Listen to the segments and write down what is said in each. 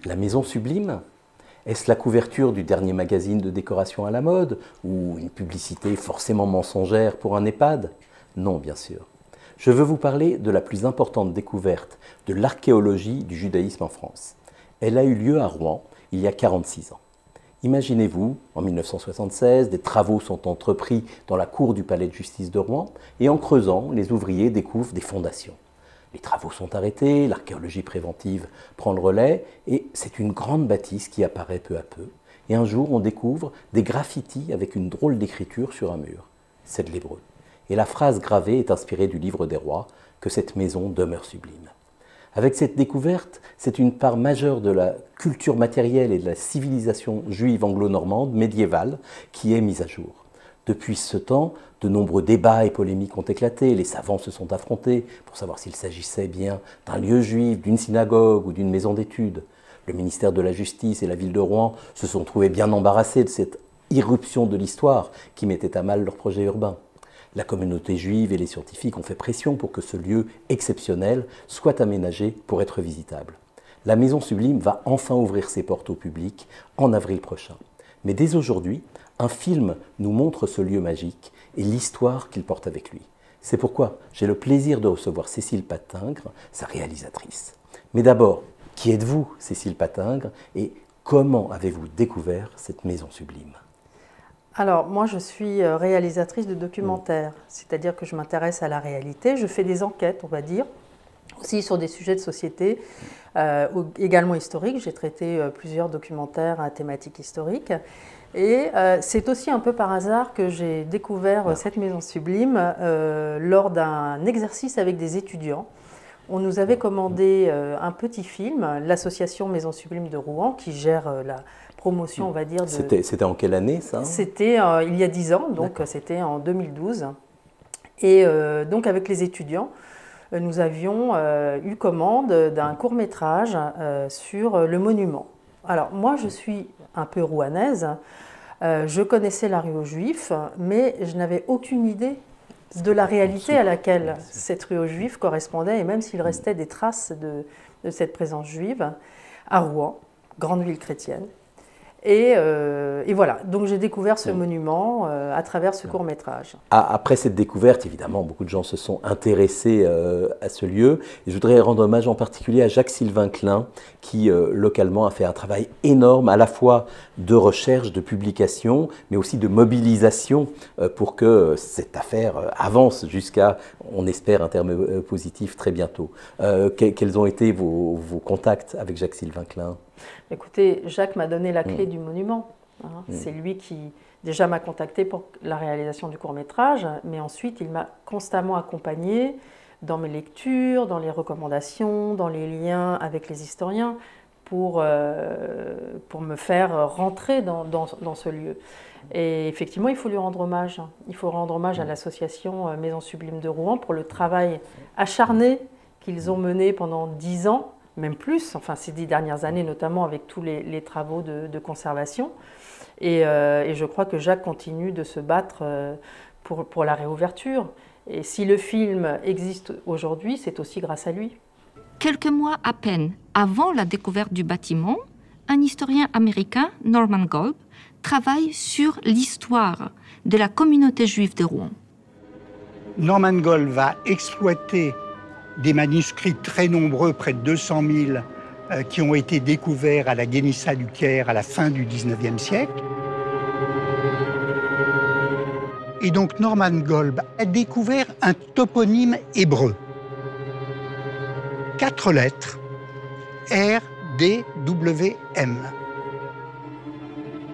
La maison sublime? Est-ce la couverture du dernier magazine de décoration à la mode ou une publicité forcément mensongère pour un EHPAD? Non, bien sûr. Je veux vous parler de la plus importante découverte de l'archéologie du judaïsme en France. Elle a eu lieu à Rouen il y a 46 ans. Imaginez-vous, en 1976, des travaux sont entrepris dans la cour du palais de justice de Rouen et en creusant, les ouvriers découvrent des fondations. Les travaux sont arrêtés, l'archéologie préventive prend le relais et c'est une grande bâtisse qui apparaît peu à peu. Et un jour, on découvre des graffitis avec une drôle d'écriture sur un mur. C'est de l'hébreu. Et la phrase gravée est inspirée du livre des rois, que cette maison demeure sublime. Avec cette découverte, c'est une part majeure de la culture matérielle et de la civilisation juive anglo-normande médiévale qui est mise à jour. Depuis ce temps, de nombreux débats et polémiques ont éclaté, les savants se sont affrontés pour savoir s'il s'agissait bien d'un lieu juif, d'une synagogue ou d'une maison d'études. Le ministère de la Justice et la ville de Rouen se sont trouvés bien embarrassés de cette irruption de l'histoire qui mettait à mal leur projet urbain. La communauté juive et les scientifiques ont fait pression pour que ce lieu exceptionnel soit aménagé pour être visitable. La Maison Sublime va enfin ouvrir ses portes au public en avril prochain. Mais dès aujourd'hui, un film nous montre ce lieu magique et l'histoire qu'il porte avec lui. C'est pourquoi j'ai le plaisir de recevoir Cécile Patingre, sa réalisatrice. Mais d'abord, qui êtes-vous, Cécile Patingre, et comment avez-vous découvert cette Maison Sublime ? Alors, moi, je suis réalisatrice de documentaires, c'est-à-dire que je m'intéresse à la réalité, je fais des enquêtes, on va dire, aussi sur des sujets de société, également historiques. J'ai traité plusieurs documentaires à thématique historique. Et c'est aussi un peu par hasard que j'ai découvert cette Maison Sublime lors d'un exercice avec des étudiants. On nous avait commandé un petit film, l'association Maison Sublime de Rouen, qui gère la promotion, on va dire. C'était en quelle année, ça? C'était il y a 10 ans, donc c'était en 2012. Et donc avec les étudiants, nous avions eu commande d'un court-métrage sur le monument. Alors moi, je suis un peu rouennaise, je connaissais la rue aux Juifs, mais je n'avais aucune idée de la réalité à laquelle cette rue aux Juifs correspondait, et même s'il restait des traces de cette présence juive à Rouen, grande ville chrétienne. Et voilà, donc j'ai découvert ce monument à travers ce court-métrage. Après cette découverte, évidemment, beaucoup de gens se sont intéressés à ce lieu. Et je voudrais rendre hommage en particulier à Jacques-Sylvain Klein, qui localement a fait un travail énorme, à la fois de recherche, de publication, mais aussi de mobilisation pour que cette affaire avance jusqu'à, on espère, un terme positif très bientôt. Quels ont été vos contacts avec Jacques-Sylvain Klein ? Écoutez, Jacques m'a donné la clé du monument. C'est lui qui, déjà, m'a contacté pour la réalisation du court-métrage, mais ensuite, il m'a constamment accompagné dans mes lectures, dans les recommandations, dans les liens avec les historiens, pour me faire rentrer dans ce lieu. Et effectivement, il faut lui rendre hommage. Il faut rendre hommage à l'association Maison Sublime de Rouen pour le travail acharné qu'ils ont mené pendant 10 ans, même plus, enfin ces 10 dernières années, notamment avec tous les travaux de conservation. Et je crois que Jacques continue de se battre pour la réouverture. Et si le film existe aujourd'hui, c'est aussi grâce à lui. Quelques mois à peine avant la découverte du bâtiment, un historien américain, Norman Golb, travaille sur l'histoire de la communauté juive de Rouen. Norman Golb va exploiter des manuscrits très nombreux, près de 200 000, qui ont été découverts à la Guénissa du Caire à la fin du XIXe siècle. Et donc Norman Golb a découvert un toponyme hébreu. 4 lettres, R, D, W, M.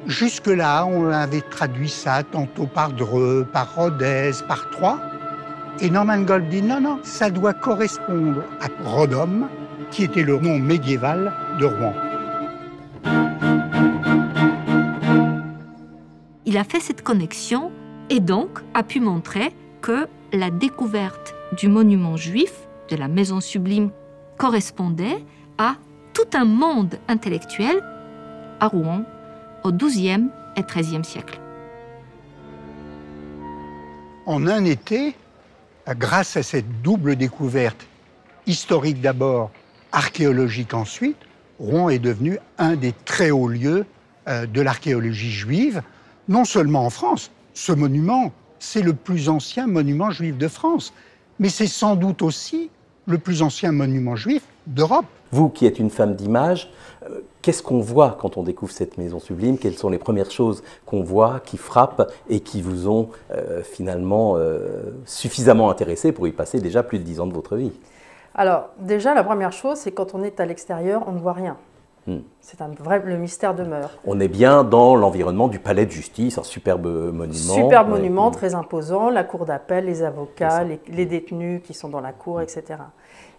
Jusque-là, on avait traduit ça tantôt par Dreux, par Rhodez, par Troyes. Et Norman Golb dit non, ça doit correspondre à Rodom, qui était le nom médiéval de Rouen. Il a fait cette connexion et donc a pu montrer que la découverte du monument juif, de la Maison Sublime, correspondait à tout un monde intellectuel à Rouen au XIIe et XIIIe siècle. En un été, grâce à cette double découverte historique d'abord, archéologique ensuite, Rouen est devenu un des très hauts lieux de l'archéologie juive, non seulement en France. Ce monument, c'est le plus ancien monument juif de France, mais c'est sans doute aussi le plus ancien monument juif d'Europe. Vous qui êtes une femme d'image, qu'est-ce qu'on voit quand on découvre cette maison sublime? Quelles sont les premières choses qu'on voit, qui frappent et qui vous ont finalement suffisamment intéressé pour y passer déjà plus de 10 ans de votre vie? Alors, déjà, la première chose, c'est quand on est à l'extérieur, on ne voit rien. C'est un vrai, le mystère demeure. On est bien dans l'environnement du palais de justice, un superbe monument. Superbe monument, très imposant, la cour d'appel, les avocats, les détenus qui sont dans la cour, etc.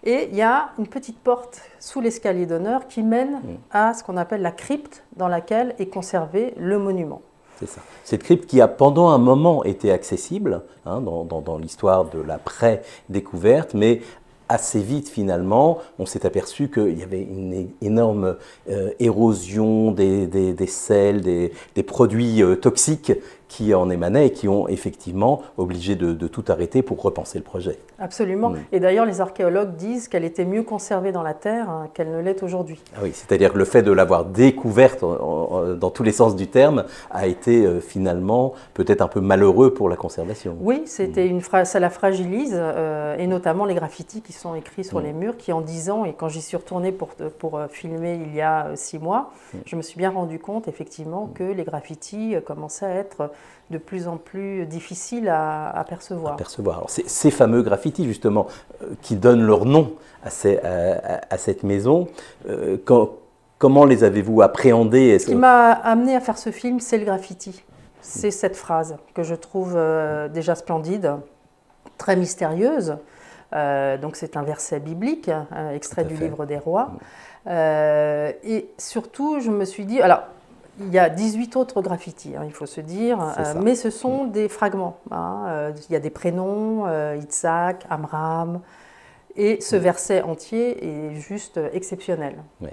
Et il y a une petite porte sous l'escalier d'honneur qui mène à ce qu'on appelle la crypte dans laquelle est conservé le monument. C'est ça. Cette crypte qui a pendant un moment été accessible dans l'histoire de la pré-découverte, mais assez vite, finalement, on s'est aperçu qu'il y avait une énorme érosion des sels, des produits toxiques qui en émanaient et qui ont effectivement obligé de tout arrêter pour repenser le projet. Absolument. Et d'ailleurs, les archéologues disent qu'elle était mieux conservée dans la terre qu'elle ne l'est aujourd'hui. Ah oui, c'est-à-dire que le fait de l'avoir découverte dans tous les sens du terme a été finalement peut-être un peu malheureux pour la conservation. Oui, ça la fragilise, et notamment les graffitis qui sont écrits sur les murs, qui en 10 ans, et quand j'y suis retournée pour filmer il y a 6 mois, je me suis bien rendu compte effectivement que les graffitis commençaient à être de plus en plus difficiles à percevoir. Alors, ces fameux graffitis, justement, qui donnent leur nom à cette maison, comment les avez-vous appréhendés? Ce qui m'a amené à faire ce film, c'est le graffiti. C'est cette phrase que je trouve déjà splendide, très mystérieuse. Donc c'est un verset biblique, extrait du livre des rois. Et surtout, je me suis dit... Alors, il y a 18 autres graffitis, il faut se dire, mais ce sont des fragments. Il y a des prénoms, Yitzhak, Amram, et ce verset entier est juste exceptionnel. Oui.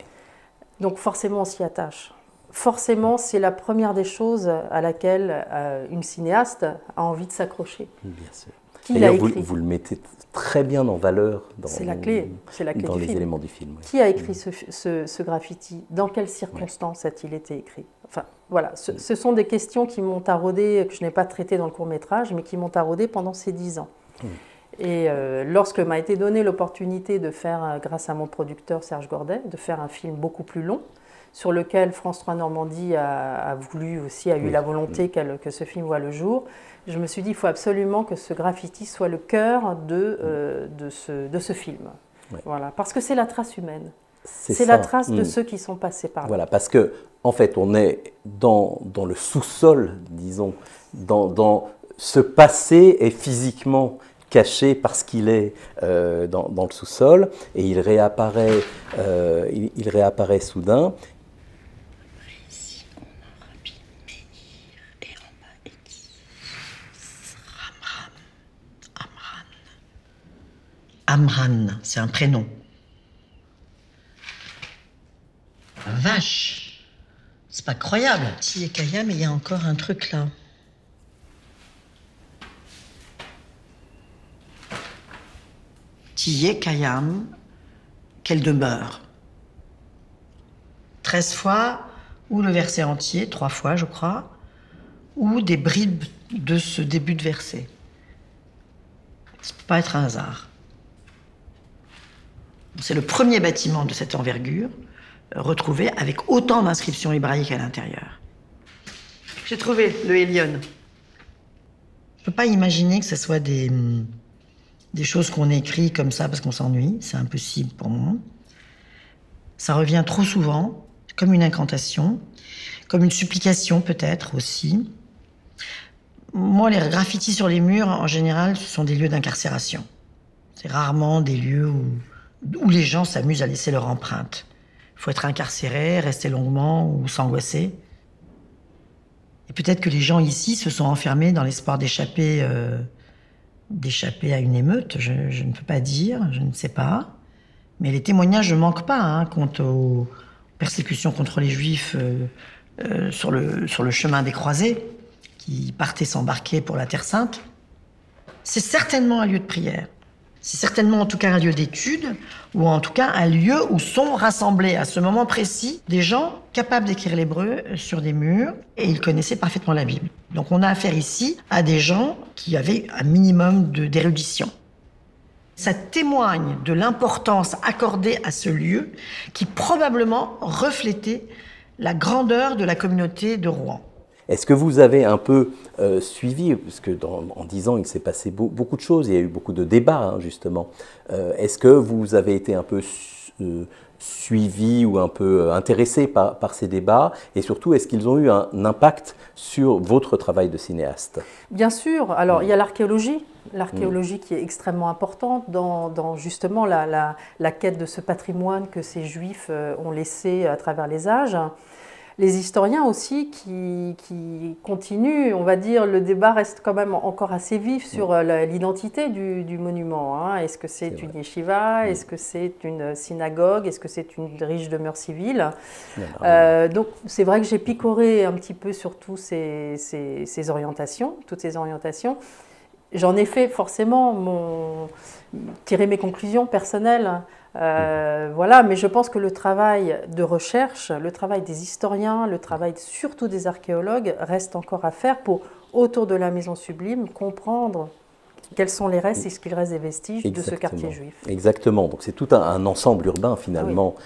Donc forcément, on s'y attache. Forcément, c'est la première des choses à laquelle une cinéaste a envie de s'accrocher. Bien sûr. D'ailleurs, vous le mettez très bien en valeur dans, c'est la clé dans du les film. éléments du film. Oui. Qui a écrit ce graffiti? Dans quelles circonstances a-t-il été écrit? Enfin, voilà, ce sont des questions qui m'ont taraudé, que je n'ai pas traitées dans le court-métrage, mais qui m'ont taraudé pendant ces 10 ans. Et lorsque m'a été donnée l'opportunité de faire, grâce à mon producteur Serge Gordet, de faire un film beaucoup plus long, sur lequel France 3 Normandie a eu la volonté que ce film voit le jour, je me suis dit qu'il faut absolument que ce graffiti soit le cœur de ce film. Oui. Voilà, parce que c'est la trace humaine. C'est la trace de ceux qui sont passés par là. Voilà, parce que en fait, on est dans le sous-sol, disons, dans ce passé est physiquement caché parce qu'il est dans le sous-sol, et il réapparaît soudain. Ici, on a Rabbi Meir, et en bas, Elise, Amran, c'est un prénom. Vache, c'est pas croyable. Si et Kaya, mais il y a encore un truc là. Tiyé Kayam, qu'elle demeure. 13 fois, ou le verset entier, 3 fois je crois, ou des bribes de ce début de verset. Ça ne peut pas être un hasard. C'est le premier bâtiment de cette envergure retrouvé avec autant d'inscriptions hébraïques à l'intérieur. J'ai trouvé le Hélion. Je ne peux pas imaginer que ce soit des choses qu'on écrit comme ça parce qu'on s'ennuie. C'est impossible pour moi. Ça revient trop souvent, comme une incantation, comme une supplication peut-être aussi. Moi, les graffitis sur les murs, en général, ce sont des lieux d'incarcération. C'est rarement des lieux où les gens s'amusent à laisser leur empreinte. Il faut être incarcéré, rester longuement ou s'angoisser. Et peut-être que les gens ici se sont enfermés dans l'espoir d'échapper à une émeute. Je ne peux pas dire, je ne sais pas. Mais les témoignages ne manquent pas quant aux persécutions contre les Juifs sur le chemin des croisés, qui partaient s'embarquer pour la Terre Sainte. C'est certainement un lieu de prière. C'est certainement en tout cas un lieu d'étude, ou en tout cas un lieu où sont rassemblés à ce moment précis des gens capables d'écrire l'hébreu sur des murs, et ils connaissaient parfaitement la Bible. Donc on a affaire ici à des gens qui avaient un minimum d'érudition. Ça témoigne de l'importance accordée à ce lieu qui probablement reflétait la grandeur de la communauté de Rouen. Est-ce que vous avez un peu suivi, parce que en 10 ans, il s'est passé beaucoup de choses, il y a eu beaucoup de débats, hein, justement. Est-ce que vous avez été un peu suivi ou un peu intéressé par ces débats? Et surtout, est-ce qu'ils ont eu un impact sur votre travail de cinéaste? Bien sûr. Alors, il y a l'archéologie. L'archéologie qui est extrêmement importante dans justement la quête de ce patrimoine que ces Juifs ont laissé à travers les âges. Les historiens aussi qui continuent, on va dire, le débat reste quand même encore assez vif sur l'identité du monument. Hein. Est-ce que c'est une yeshiva? Est-ce que c'est une synagogue? Est-ce que c'est une riche demeure civile? Donc c'est vrai que j'ai picoré un petit peu sur toutes ces orientations. J'en ai fait forcément tirer mes conclusions personnelles. Voilà, mais je pense que le travail de recherche, le travail des historiens, le travail surtout des archéologues reste encore à faire pour, autour de la Maison Sublime, comprendre quels sont les restes, est-ce qu'il reste des vestiges de ce quartier juif. Exactement, donc c'est tout un ensemble urbain finalement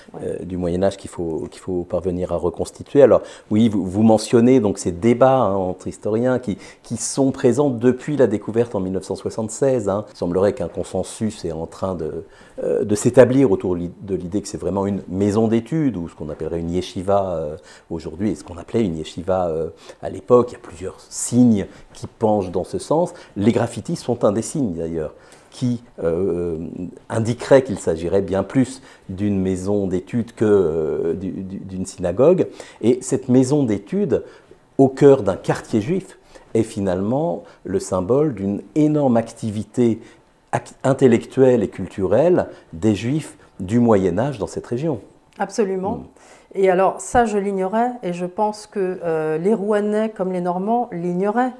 du Moyen-Âge qu'il faut parvenir à reconstituer. Alors oui, vous mentionnez donc ces débats entre historiens qui sont présents depuis la découverte en 1976. Hein. Il semblerait qu'un consensus est en train de s'établir autour de l'idée que c'est vraiment une maison d'études, ou ce qu'on appellerait une yeshiva aujourd'hui, et ce qu'on appelait une yeshiva à l'époque. Il y a plusieurs signes qui penchent dans ce sens. Les graffitis sont un des signes d'ailleurs qui indiquerait qu'il s'agirait bien plus d'une maison d'études que d'une synagogue. Et cette maison d'études, au cœur d'un quartier juif, est finalement le symbole d'une énorme activité intellectuelle et culturelle des Juifs du Moyen-Âge dans cette région. Absolument. Et alors ça, je l'ignorais, et je pense que les Rouennais comme les Normands l'ignoraient.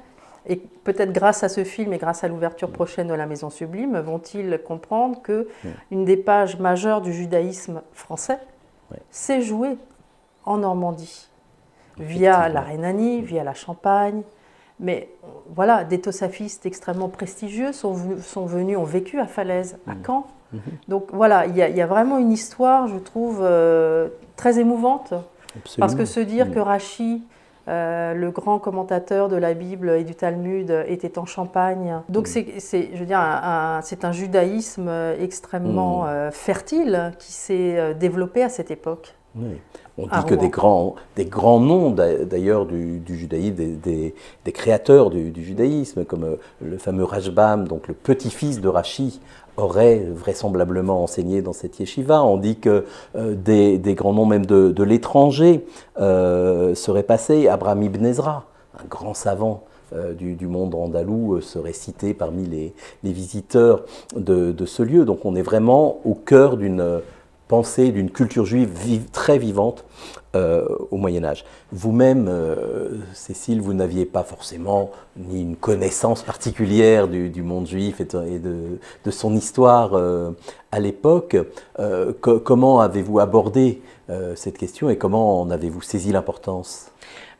Et peut-être grâce à ce film et grâce à l'ouverture prochaine de la Maison Sublime, vont-ils comprendre qu'une des pages majeures du judaïsme français s'est jouée en Normandie, via la Rhénanie, via la Champagne. Mais voilà, des tossafistes extrêmement prestigieux sont venus, ont vécu à Falaise, à Caen. Donc voilà, il y a vraiment une histoire, je trouve, très émouvante. Absolument. Parce que se dire que Rachi, le grand commentateur de la Bible et du Talmud, était en Champagne. Donc je veux dire, c'est un judaïsme extrêmement fertile qui s'est développé à cette époque. Oui. On dit que des grands noms d'ailleurs du judaïsme, des créateurs du judaïsme, comme le fameux Rashbam, donc le petit-fils de Rachi, aurait vraisemblablement enseigné dans cette yeshiva. On dit que des grands noms même de l'étranger seraient passés. Abraham ibn Ezra, un grand savant du monde andalou, serait cité parmi les visiteurs de ce lieu. Donc on est vraiment au cœur d'une pensée, d'une culture juive très vivante au Moyen-Âge. Vous-même, Cécile, vous n'aviez pas forcément ni une connaissance particulière du monde juif et de son histoire à l'époque. Comment avez-vous abordé cette question et comment en avez-vous saisi l'importance ?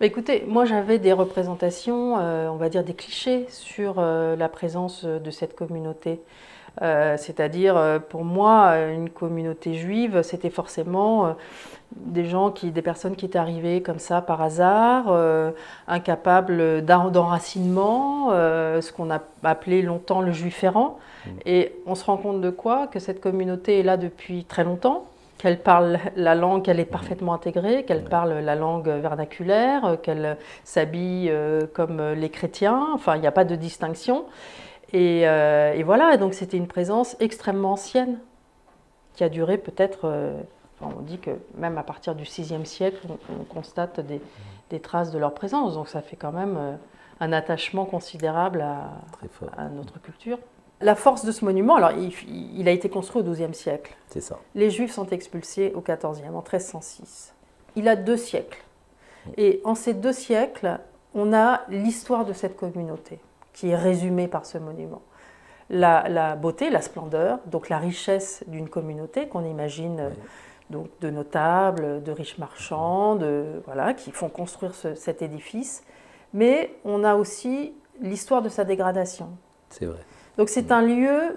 Écoutez, moi j'avais des représentations, on va dire des clichés sur la présence de cette communauté. C'est-à-dire, pour moi, une communauté juive, c'était forcément des personnes qui étaient arrivées comme ça par hasard, incapables d'enracinement, ce qu'on a appelé longtemps le juif errant. Et on se rend compte de quoi? Que cette communauté est là depuis très longtemps, qu'elle parle la langue, qu'elle est parfaitement intégrée, qu'elle parle la langue vernaculaire, qu'elle s'habille comme les chrétiens, enfin il n'y a pas de distinction. Et voilà, donc c'était une présence extrêmement ancienne, qui a duré peut-être, on dit que même à partir du VIe siècle, on constate des traces de leur présence, donc ça fait quand même un attachement considérable à notre culture. La force de ce monument, alors il a été construit au XIIe siècle. C'est ça. Les Juifs sont expulsés au XIVe, en 1306. Il a 2 siècles. Et en ces 2 siècles, on a l'histoire de cette communauté qui est résumée par ce monument. la beauté, la splendeur, donc la richesse d'une communauté qu'on imagine donc de notables, de riches marchands, voilà, qui font construire cet édifice. Mais on a aussi l'histoire de sa dégradation. C'est vrai. Donc c'est un lieu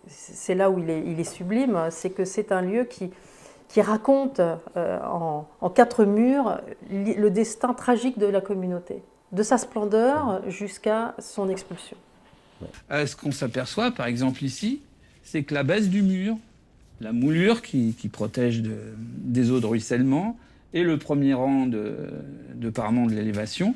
c'est là où il est sublime, c'est que c'est un lieu qui raconte en 4 murs le destin tragique de la communauté, de sa splendeur jusqu'à son expulsion. Ce qu'on s'aperçoit, par exemple ici, c'est que la base du mur, la moulure qui protège des eaux de ruissellement, et le premier rang de parement de l'élévation,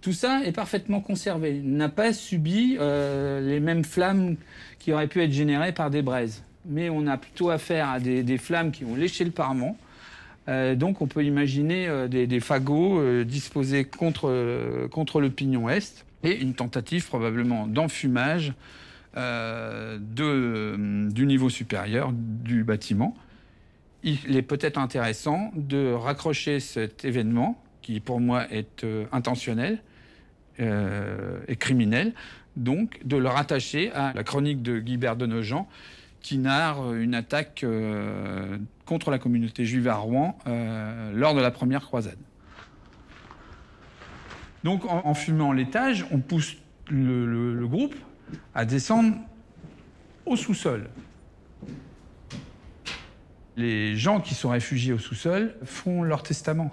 tout ça est parfaitement conservé, n'a pas subi les mêmes flammes qui auraient pu être générées par des braises. Mais on a plutôt affaire à des flammes qui ont léché le parement. Donc on peut imaginer des fagots disposés contre le pignon est et une tentative probablement d'enfumage du niveau supérieur du bâtiment. Il est peut-être intéressant de raccrocher cet événement, qui pour moi est intentionnel et criminel, donc de le rattacher à la chronique de Guibert de Nogent, qui narre une attaque contre la communauté juive à Rouen lors de la première croisade. Donc en fumant l'étage, on pousse le groupe à descendre au sous-sol. Les gens qui sont réfugiés au sous-sol font leur testament.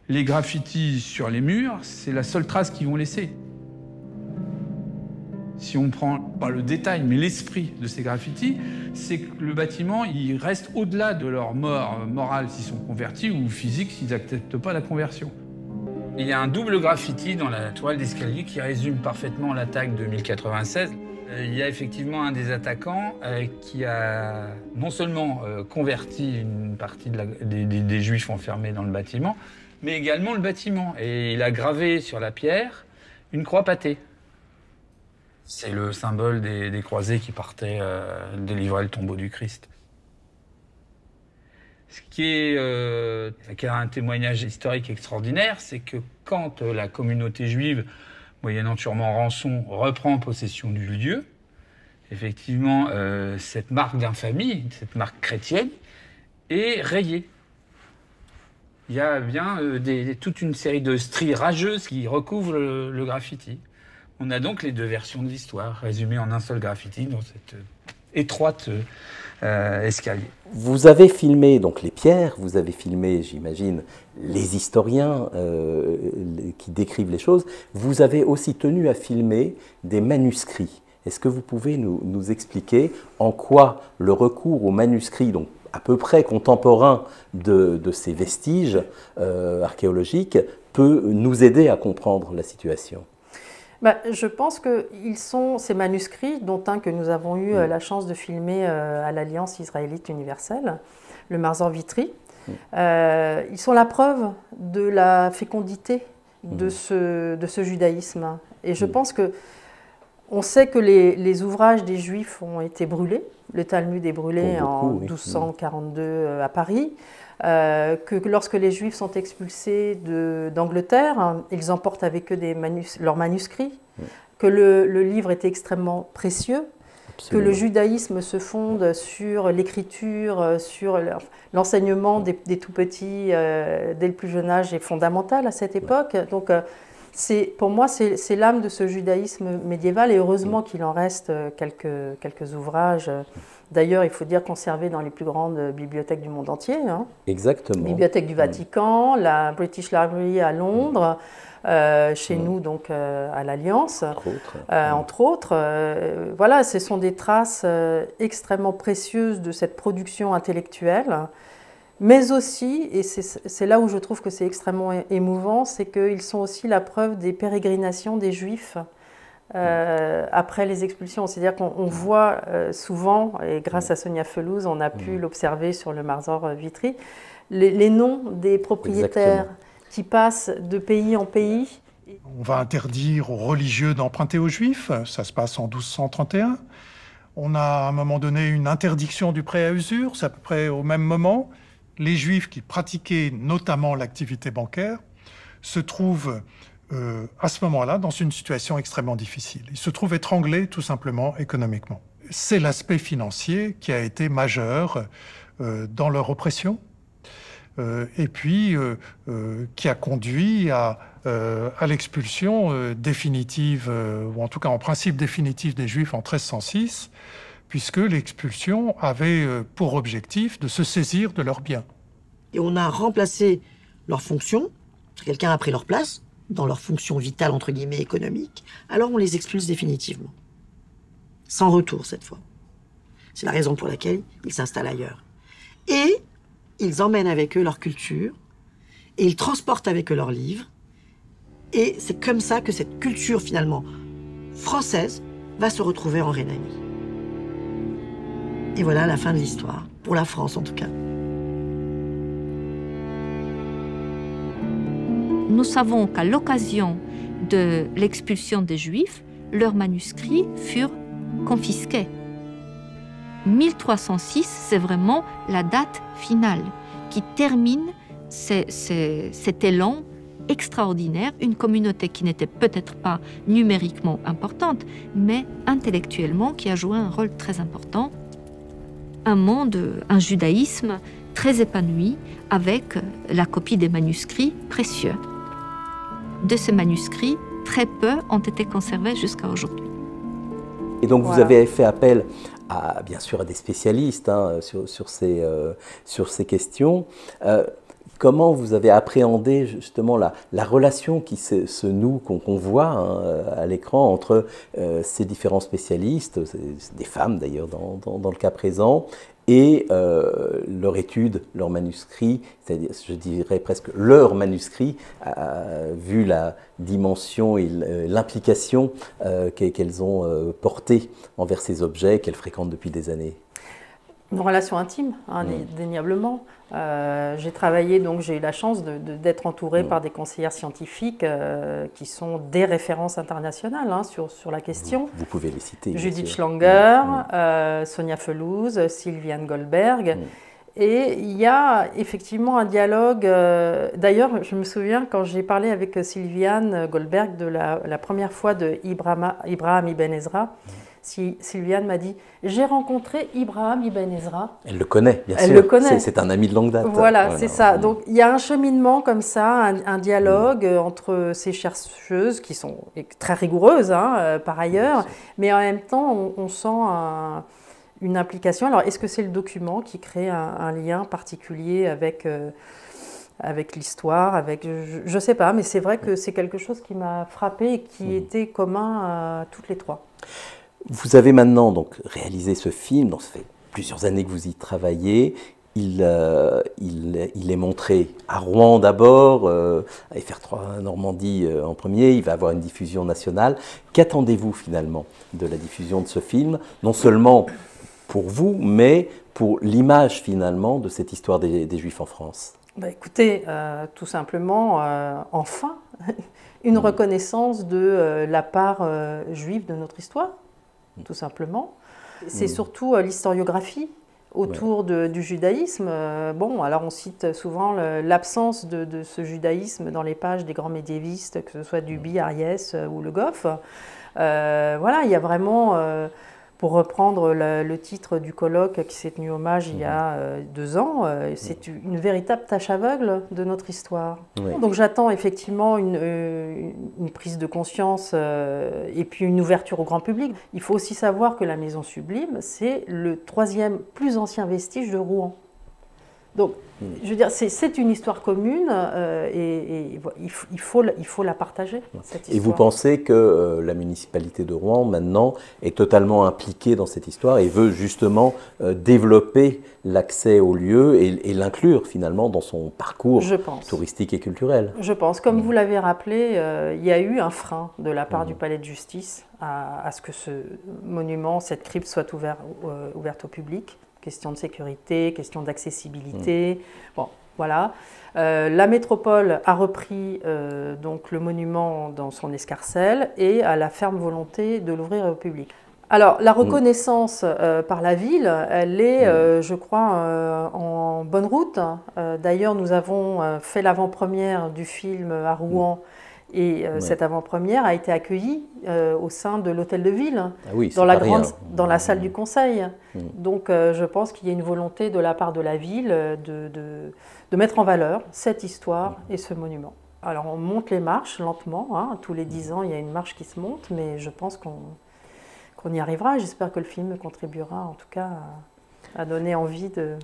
Les graffitis sur les murs, c'est la seule trace qu'ils vont laisser. Si on prend pas le détail, mais l'esprit de ces graffitis, c'est que le bâtiment, il reste au-delà de leur mort morale s'ils sont convertis ou physique s'ils n'acceptent pas la conversion. Il y a un double graffiti dans la toile d'escalier qui résume parfaitement l'attaque de 1096. Il y a effectivement un des attaquants qui a non seulement converti une partie des Juifs enfermés dans le bâtiment, mais également le bâtiment. Et il a gravé sur la pierre une croix pâtée. C'est le symbole des croisés qui partaient délivrer le tombeau du Christ. Ce qui a un témoignage historique extraordinaire, c'est que quand la communauté juive, moyennant sûrement rançon, reprend possession du lieu, effectivement, cette marque d'infamie, cette marque chrétienne, est rayée. Il y a bien toute une série de stries rageuses qui recouvrent le graffiti. On a donc les deux versions de l'histoire, résumées en un seul graffiti dans cette étroite escalier. Vous avez filmé donc les pierres, vous avez filmé, j'imagine, les historiens qui décrivent les choses. Vous avez aussi tenu à filmer des manuscrits. Est-ce que vous pouvez nous expliquer en quoi le recours aux manuscrits, donc à peu près contemporains de ces vestiges archéologiques, peut nous aider à comprendre la situation ? Je pense que ces manuscrits, dont un que nous avons eu la chance de filmer à l'Alliance israélite universelle, le Marzor Vitry, ils sont la preuve de la fécondité de ce judaïsme. Et je pense que on sait que les ouvrages des Juifs ont été brûlés. Le Talmud est brûlé en 1242 à Paris. Que lorsque les Juifs sont expulsés d'Angleterre, ils emportent avec eux leurs manuscrits, que le livre était extrêmement précieux, Absolument. Que le judaïsme se fonde sur l'écriture, sur l'enseignement des tout-petits dès le plus jeune âge est fondamental à cette époque. Donc, pour moi, c'est l'âme de ce judaïsme médiéval, et heureusement qu'il en reste quelques ouvrages. D'ailleurs, il faut dire conservés dans les plus grandes bibliothèques du monde entier. Hein. Exactement. Bibliothèque du Vatican, la British Library à Londres, chez nous donc à l'Alliance, entre autres. Voilà, ce sont des traces extrêmement précieuses de cette production intellectuelle. Mais aussi, et c'est là où je trouve que c'est extrêmement émouvant, c'est qu'ils sont aussi la preuve des pérégrinations des Juifs après les expulsions. C'est-à-dire qu'on voit souvent, et grâce à Sonia Felouz, on a pu l'observer sur le Marzor Vitry, les noms des propriétaires qui passent de pays en pays. On va interdire aux religieux d'emprunter aux Juifs, ça se passe en 1231. On a à un moment donné une interdiction du prêt à usure, c'est à peu près au même moment. Les Juifs qui pratiquaient notamment l'activité bancaire se trouvent à ce moment-là, dans une situation extrêmement difficile. Ils se trouvent étranglés, tout simplement, économiquement. C'est l'aspect financier qui a été majeur dans leur oppression, et puis qui a conduit à l'expulsion définitive, ou en tout cas en principe définitif des Juifs en 1306, puisque l'expulsion avait pour objectif de se saisir de leurs biens. Et on a remplacé leurs fonctions, quelqu'un a pris leur place, dans leur fonction vitale, entre guillemets, économique, alors on les expulse définitivement. Sans retour, cette fois. C'est la raison pour laquelle ils s'installent ailleurs. Et ils emmènent avec eux leur culture, et ils transportent avec eux leurs livres, et c'est comme ça que cette culture, finalement, française, va se retrouver en Rhénanie. Et voilà la fin de l'histoire, pour la France en tout cas. Nous savons qu'à l'occasion de l'expulsion des Juifs, leurs manuscrits furent confisqués. 1306, c'est vraiment la date finale qui termine cet élan extraordinaire, une communauté qui n'était peut-être pas numériquement importante, mais intellectuellement qui a joué un rôle très important. Un monde, un judaïsme très épanoui avec la copie des manuscrits précieux. De ces manuscrits, très peu ont été conservés jusqu'à aujourd'hui. Et donc vous avez fait appel à, bien sûr, à des spécialistes sur ces questions. Comment vous avez appréhendé justement la relation qui se noue, qu'on voit à l'écran entre ces différents spécialistes, des femmes d'ailleurs dans le cas présent, et leur étude, leur manuscrit, c'est-à-dire, je dirais presque leur manuscrit, vu la dimension et l'implication qu'elles ont portée envers ces objets qu'elles fréquentent depuis des années? Une relation intime, indéniablement. J'ai travaillé, donc j'ai eu la chance d'être entourée par des conseillères scientifiques qui sont des références internationales sur la question. Vous pouvez les citer. Judith Schlanger, Sonia Felouz, Sylviane Goldberg. Et il y a effectivement un dialogue. D'ailleurs, je me souviens quand j'ai parlé avec Sylviane Goldberg de la première fois de Ibrahim Ibn Ezra. Sylviane m'a dit « J'ai rencontré Ibrahim Ibn Ezra ». Elle le connaît, bien sûr. Elle le connaît. C'est un ami de longue date. Voilà, c'est ça. Donc, il y a un cheminement comme ça, un dialogue entre ces chercheuses qui sont très rigoureuses, par ailleurs, mais en même temps, on sent une implication. Alors, est-ce que c'est le document qui crée un lien particulier avec l'histoire, je ne sais pas, mais c'est vrai que c'est quelque chose qui m'a frappée et qui était commun à toutes les trois. Vous avez maintenant donc réalisé ce film, donc ça fait plusieurs années que vous y travaillez. Il est montré à Rouen d'abord, à FR3 Normandie en premier, il va avoir une diffusion nationale. Qu'attendez-vous finalement de la diffusion de ce film, non seulement pour vous, mais pour l'image finalement de cette histoire des Juifs en France? Écoutez, tout simplement, enfin, une reconnaissance de la part juive de notre histoire. Tout simplement. C'est surtout l'historiographie autour du judaïsme. Bon, alors on cite souvent l'absence de ce judaïsme dans les pages des grands médiévistes, que ce soit Duby, Ariès ou Le Goff. Voilà, il y a vraiment, pour reprendre le titre du colloque qui s'est tenu hommage il y a 2 ans, c'est une véritable tâche aveugle de notre histoire. Oui. Donc j'attends effectivement une prise de conscience et puis une ouverture au grand public. Il faut aussi savoir que la Maison Sublime, c'est le 3e plus ancien vestige de Rouen. Donc, je veux dire, c'est une histoire commune et il faut la partager, cette histoire. Et vous pensez que la municipalité de Rouen, maintenant, est totalement impliquée dans cette histoire et veut justement développer l'accès au lieu et l'inclure finalement dans son parcours touristique et culturel? Je pense. Comme vous l'avez rappelé, il y a eu un frein de la part du palais de justice à ce que ce monument, cette crypte soit ouverte au public. Question de sécurité, question d'accessibilité. Bon, voilà. La métropole a repris donc le monument dans son escarcelle et a la ferme volonté de l'ouvrir au public. Alors, la reconnaissance par la ville, elle est, je crois, en bonne route. D'ailleurs, nous avons fait l'avant-première du film à Rouen Et cette avant-première a été accueillie au sein de l'hôtel de ville, dans la salle du conseil. Donc je pense qu'il y a une volonté de la part de la ville de mettre en valeur cette histoire et ce monument. Alors on monte les marches lentement, hein. Tous les 10 ans il y a une marche qui se monte, mais je pense qu'on y arrivera. J'espère que le film contribuera en tout cas à donner envie de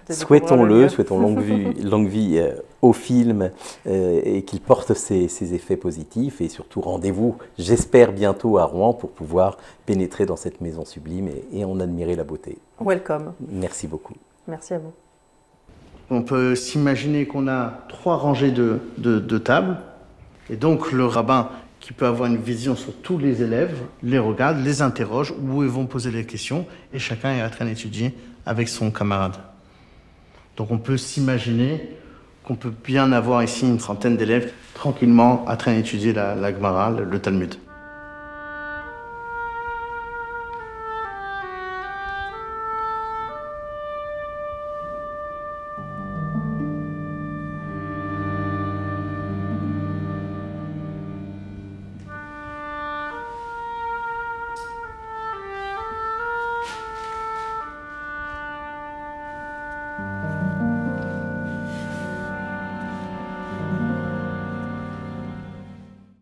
Souhaitons-le, souhaitons longue vie au film et qu'il porte ses effets positifs. Et surtout, rendez-vous, j'espère, bientôt à Rouen pour pouvoir pénétrer dans cette maison sublime et en admirer la beauté. Welcome. Merci beaucoup. Merci à vous. On peut s'imaginer qu'on a 3 rangées de tables. Et donc, le rabbin, qui peut avoir une vision sur tous les élèves, les regarde, les interroge, où ils vont poser les questions, et chacun est en train d'étudier avec son camarade. Donc on peut s'imaginer qu'on peut bien avoir ici une trentaine d'élèves tranquillement en train d'étudier la Gemara, le Talmud.